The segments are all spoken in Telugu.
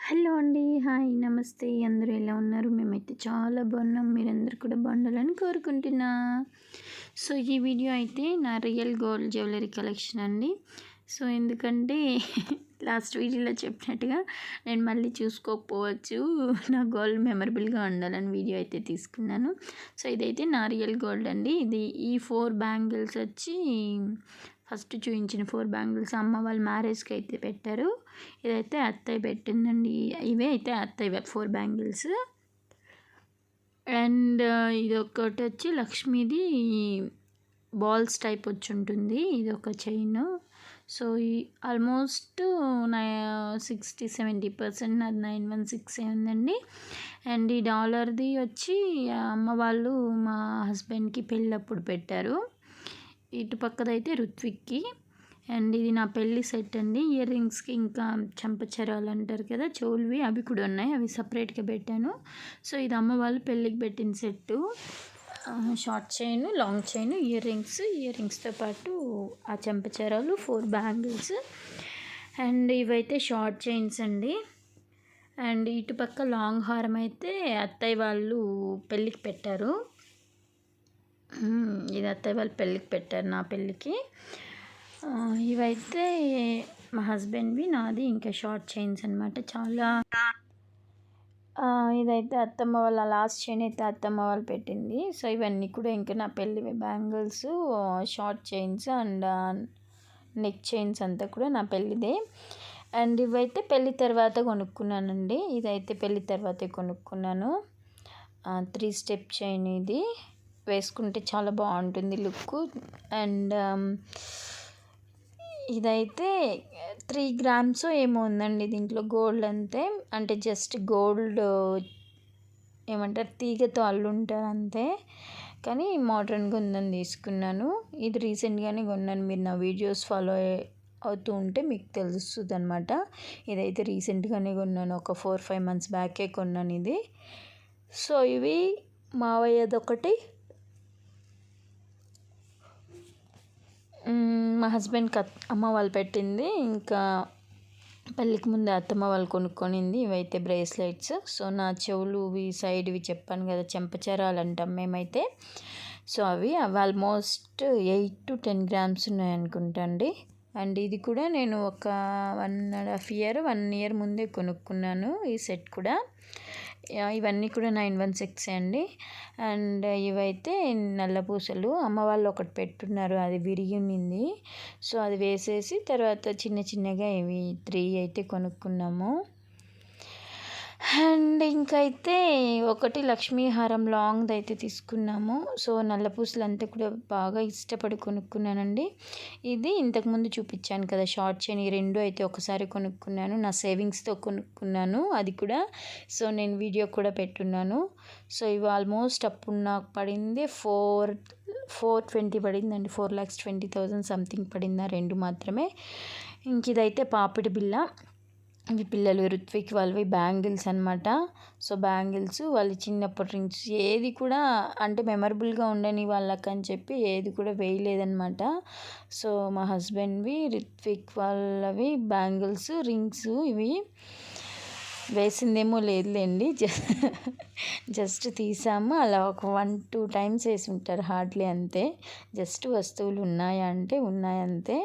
హలో అండి. హాయ్. నమస్తే. అందరూ ఎలా ఉన్నారు? మేమైతే చాలా బాగున్నాం. మీరందరూ కూడా బాగుండాలని కోరుకుంటున్నా. సో, ఈ వీడియో అయితే నా రియల్ గోల్డ్ జ్యువెలరీ కలెక్షన్ అండి. సో, ఎందుకంటే లాస్ట్ వీడియోలో చెప్పినట్టుగా నేను మళ్ళీ చూసుకోకపోవచ్చు. నా గోల్డ్ మెమరబుల్‌గా ఉండాలని వీడియో అయితే తీసుకున్నాను. సో, ఇదైతే నా రియల్ గోల్డ్ అండి. ఈ 4 బ్యాంగిల్స్ వచ్చి ఫస్ట్ చూయించిన 4 బ్యాంగిల్స్ అమ్మ వాళ్ళ మ్యారేజ్‌కి అయితే పెట్టారు. ఇదైతే అత్తయ్య పెట్టిందండి. ఇవే అయితే అత్తయ్యవే 4 బ్యాంగిల్స్. అండ్ ఇదొకటి వచ్చి లక్ష్మీది బాల్స్ టైప్ వచ్చి ఉంటుంది. ఇదొక చైన్. సో, ఈ ఆల్మోస్ట్ నా 60-70% నాది 916 ఉందండి. అండ్ ఈ డాలర్ది వచ్చి అమ్మ వాళ్ళు మా హస్బెండ్కి పెళ్ళప్పుడు పెట్టారు. ఇటు పక్కదైతే రుత్విక్కి. అండ్ ఇది నా పెళ్ళి సెట్ అండి. ఇయర్ రింగ్స్కి ఇంకా చంపచరాలు అంటారు కదా, చెవులువి అవి కూడా ఉన్నాయి. అవి సపరేట్గా పెట్టాను. సో, ఇది అమ్మ వాళ్ళు పెళ్ళికి పెట్టిన set. Short chain, long chain, ear రింగ్స్తో పాటు ఆ చెంపచరాలు, 4 బ్యాంగిల్స్. అండ్ ఇవైతే షార్ట్ చైన్స్ అండి. అండ్ ఇటుపక్క లాంగ్ హారం అయితే అత్తయ్య వాళ్ళు పెళ్ళికి పెట్టారు. ఇది అత్తయ్య వాళ్ళు పెళ్ళికి పెట్టారు, నా పెళ్ళికి. ఇవైతే మా హస్బెండ్వి, నాది ఇంకా షార్ట్ చైన్స్ అనమాట. చాలా ఇదైతే అత్తమ్మ వాళ్ళ లాస్ట్ చైన్ అయితే అత్తమ్మ వాళ్ళు పెట్టింది. సో, ఇవన్నీ కూడా ఇంకా నా పెళ్ళివి bangles, short chains and neck chains అంతా కూడా నా పెళ్ళిదే. అండ్ ఇవైతే పెళ్ళి తర్వాత కొనుక్కున్నానండి. ఇదైతే పెళ్ళి తర్వాతే కొనుక్కున్నాను. 3 స్టెప్ చైన్ ఇది. వేసుకుంటే చాలా బాగుంటుంది లుక్. అండ్ ఇదైతే 3 గ్రామ్స్ ఏమో ఉందండి దీంట్లో గోల్డ్ అంతే. అంటే జస్ట్ గోల్డ్ ఏమంటారు, తీగతో అల్లుంటారు అంతే. కానీ మోడ్రన్గా ఉందని తీసుకున్నాను. ఇది రీసెంట్గానే కొన్నాను. మీరు నా వీడియోస్ ఫాలో అవుతూ ఉంటే మీకు తెలుస్తుంది అనమాట. ఇదైతే రీసెంట్గానే కొన్నాను. ఒక 4-5 మంత్స్ బ్యాకే కొన్నాను ఇది. సో, ఇవి మావయ్యదొకటి, మా హస్బెండ్కి అమ్మ వాళ్ళు పెట్టింది, ఇంకా పెళ్ళికి ముందు అత్తమ్మ వాళ్ళు కొనుక్కొనింది. ఇవైతే బ్రేస్లెట్స్. సో, నా చెవులు సైడ్వి చెప్పాను కదా, చెంపచరాలు అంటాం మేమైతే. సో, అవి ఆల్మోస్ట్ 8-10 గ్రామ్స్ ఉన్నాయనుకుంటా అండి. అండ్ ఇది కూడా నేను ఒక 1 ఇయర్ ముందే కొనుక్కున్నాను ఈ సెట్ కూడా. ఇవన్నీ కూడా 916 అండి. అండ్ ఇవైతే నల్ల పూసలు అమ్మ వాళ్ళు ఒకటి పెట్టున్నారు, అది విరిగి ఉన్నింది. సో, అది వేసేసి తర్వాత చిన్న చిన్నగా ఇవి 3 అయితే కొనుక్కున్నాము. అండ్ ఇంకైతే ఒకటి లక్ష్మీ హారం లాంగ్ది అయితే తీసుకున్నాము. సో, నల్ల పూసలు అంతా కూడా బాగా ఇష్టపడి కొనుక్కున్నానండి. ఇది ఇంతకుముందు చూపించాను కదా షార్ట్ చైన్, ఈ 2 అయితే ఒకసారి కొనుక్కున్నాను. నా సేవింగ్స్తో కొనుక్కున్నాను అది కూడా. సో, నేను వీడియో కూడా పెట్టున్నాను. సో, ఇవి ఆల్మోస్ట్ అప్పుడు నాకు పడింది 420 పడిందండి. 4,20,000 సంథింగ్ పడింది ఆ 2 మాత్రమే. ఇంక ఇదైతే పాపిడి బిళ్ళ. ఇవి పిల్లలు రుత్విక్ వాళ్ళవి బ్యాంగిల్స్ అనమాట. సో, బ్యాంగిల్స్ వాళ్ళు చిన్నప్పటి రింగ్స్ ఏది కూడా అంటే మెమరబుల్గా ఉండని వాళ్ళకని చెప్పి ఏది కూడా వేయలేదన్నమాట. సో, మా హస్బెండ్వి రుత్విక్ వాళ్ళవి బ్యాంగిల్స్, రింగ్స్ ఇవి వేసిందేమో లేదులేండి, జస్ట్ తీసాము. అలా ఒక 1-2 టైమ్స్ వేసి ఉంటారు హార్డ్లీ, అంతే. జస్ట్ వస్తువులు ఉన్నాయా అంటే ఉన్నాయంతే.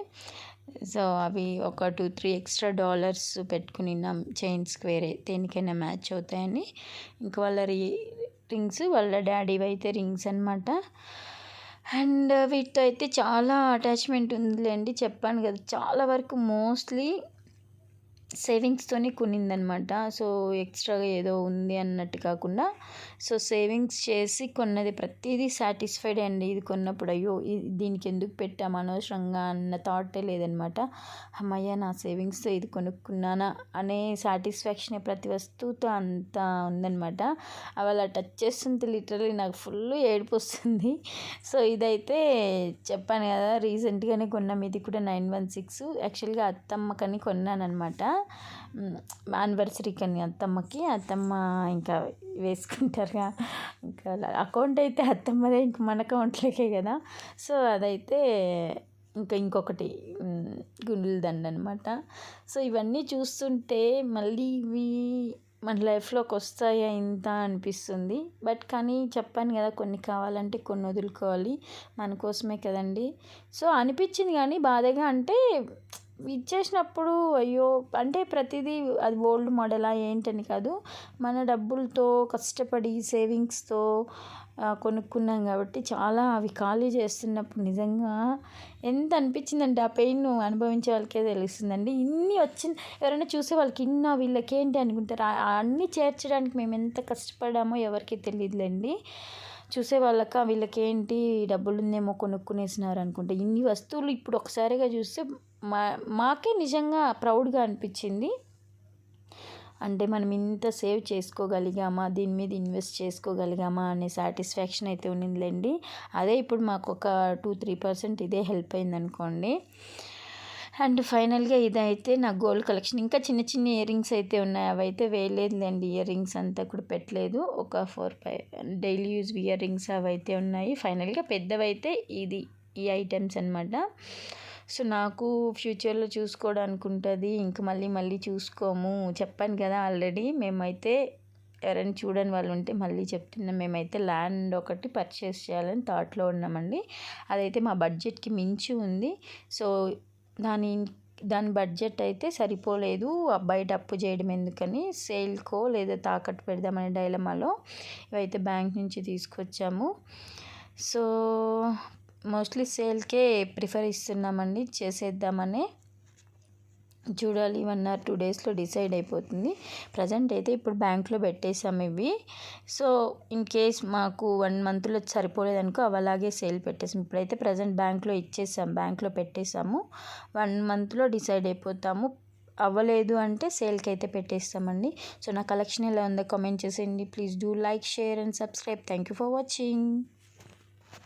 సో, అవి ఒక 2-3 ఎక్స్ట్రా డాలర్స్ పెట్టుకునిన్నాం చైన్స్కి, వేరే దేనికైనా మ్యాచ్ అవుతాయని. ఇంకా వాళ్ళ రింగ్స్ వాళ్ళ డాడీవి అయితే రింగ్స్ అనమాట. అండ్ వీటితో అయితే చాలా అటాచ్మెంట్ ఉందిలేండి. చెప్పాను కదా, చాలా వరకు మోస్ట్లీ సేవింగ్స్తోనే కొనిందనమాట. సో, ఎక్స్ట్రాగా ఏదో ఉంది అన్నట్టు కాకుండా, సో, సేవింగ్స్ చేసి కొన్నది ప్రతిదీ సాటిస్ఫైడ్ అండి. ఇది కొన్నప్పుడు అయ్యో దీనికి ఎందుకు పెట్టాము అనవసరంగా అన్న థాటే లేదనమాట. అమ్మయ్య నా సేవింగ్స్తో ఇది కొనుక్కున్నానా అనే సాటిస్ఫాక్షనే ప్రతి వస్తువుతో అంత ఉందనమాట. అవి అలా టచ్ చేస్తుంటే లిటరలీ నాకు ఫుల్ ఏడుపు వస్తుంది. సో, ఇదైతే చెప్పాను కదా రీసెంట్గానే కొన్నాం. ఇది కూడా 916. యాక్చువల్గా అత్తమ్మకని కొన్నానమాట, యానివర్సరీకి అని. అత్తమ్మ ఇంకా వేసుకుంటారుగా, ఇంకా అకౌంట్ అయితే అత్తమ్మదే, ఇంక మన అకౌంట్లోకే కదా. సో, అదైతే ఇంకొకటి గుండెల దండ అనమాట. సో ఇవన్నీ చూస్తుంటే మళ్ళీ ఇవి మన లైఫ్లోకి వస్తాయా ఇంత అనిపిస్తుంది. బట్ కానీ చెప్పాను కదా, కొన్ని కావాలంటే కొన్ని వదులుకోవాలి, మన కోసమే కదండి. సో అనిపించింది కానీ బాధగా, అంటే ఇచ్చేసినప్పుడు అయ్యో, అంటే ప్రతిదీ అది ఓల్డ్ మోడలా ఏంటని కాదు, మన డబ్బులతో కష్టపడి సేవింగ్స్తో కొనుక్కున్నాం కాబట్టి చాలా అవి ఖాళీ చేస్తున్నప్పుడు నిజంగా ఎంత అనిపించిందంటే ఆ పెయిన్ అనుభవించే వాళ్ళకే తెలుస్తుందండి. ఇన్ని వచ్చింది, ఎవరైనా చూసే వాళ్ళకి ఇన్న వీళ్ళకి ఏంటి అనుకుంటారు. అన్నీ చేర్చడానికి మేము ఎంత కష్టపడామో ఎవరికి తెలియదులేండి. చూసే వాళ్ళక వీళ్ళకి ఏంటి డబ్బులు ఉందేమో కొనుక్కునేసినారు అనుకుంటే, ఇన్ని వస్తువులు ఇప్పుడు ఒకసారిగా చూస్తే మాకే నిజంగా ప్రౌడ్గా అనిపించింది. అంటే మనం ఇంత సేవ్ చేసుకోగలిగామా, దీని మీద ఇన్వెస్ట్ చేసుకోగలిగామా అనే సాటిస్ఫాక్షన్ అయితే ఉన్నిందిలేండి. అదే ఇప్పుడు మాకు ఒక 2-3% ఇదే హెల్ప్ అయింది అనుకోండి. అండ్ ఫైనల్గా ఇదైతే నా గోల్డ్ కలెక్షన్. ఇంకా చిన్న చిన్న ఇయర్ రింగ్స్ అయితే ఉన్నాయి, అవి అయితే వేయలేదులేండి. ఇయర్ రింగ్స్ అంతా కూడా పెట్టలేదు. ఒక 4-5 డైలీ యూజ్ ఇయర్ రింగ్స్ అవి అయితే ఉన్నాయి. ఫైనల్గా పెద్దవైతే ఈ ఐటమ్స్ అనమాట. సో నాకు ఫ్యూచర్లో చూసుకోవడానికి ఉంటుంది, ఇంక మళ్ళీ చూసుకోము. చెప్పాను కదా ఆల్రెడీ, మేమైతే ఎవరైనా చూడని వాళ్ళు ఉంటే మళ్ళీ చెప్తున్నాం, మేమైతే ల్యాండ్ ఒకటి పర్చేస్ చేయాలని థాట్లో ఉన్నామండి. అదైతే మా బడ్జెట్కి మించి ఉంది. సో దాని బడ్జెట్ అయితే సరిపోలేదు, బయట అప్పు చేయడం ఎందుకని సేల్కో లేదా తాకట్టు పెడదామనే డైలమాలో ఇవైతే బ్యాంక్ నుంచి తీసుకొచ్చాము. సో మోస్ట్లీ సేల్కే ప్రిఫర్ ఇస్తున్నామండి, చేసేద్దామని. చూడాలి, 1 or 2 డేస్లో డిసైడ్ అయిపోతుంది. ప్రజెంట్ అయితే ఇప్పుడు బ్యాంక్లో పెట్టేసాము ఇవి. సో ఇన్ కేస్ మాకు 1 మంత్లో సరిపోలేదనుకో అవి అలాగే సేల్ పెట్టేసాము. ఇప్పుడైతే ప్రజెంట్ బ్యాంక్లో పెట్టేసాము. 1 మంత్లో డిసైడ్ అయిపోతాము. అవ్వలేదు అంటే సేల్కి అయితే పెట్టేస్తామండి. సో నా కలెక్షన్ ఎలా ఉందో కామెంట్ చేసేయండి. Please do like, share and subscribe. Thank you for watching.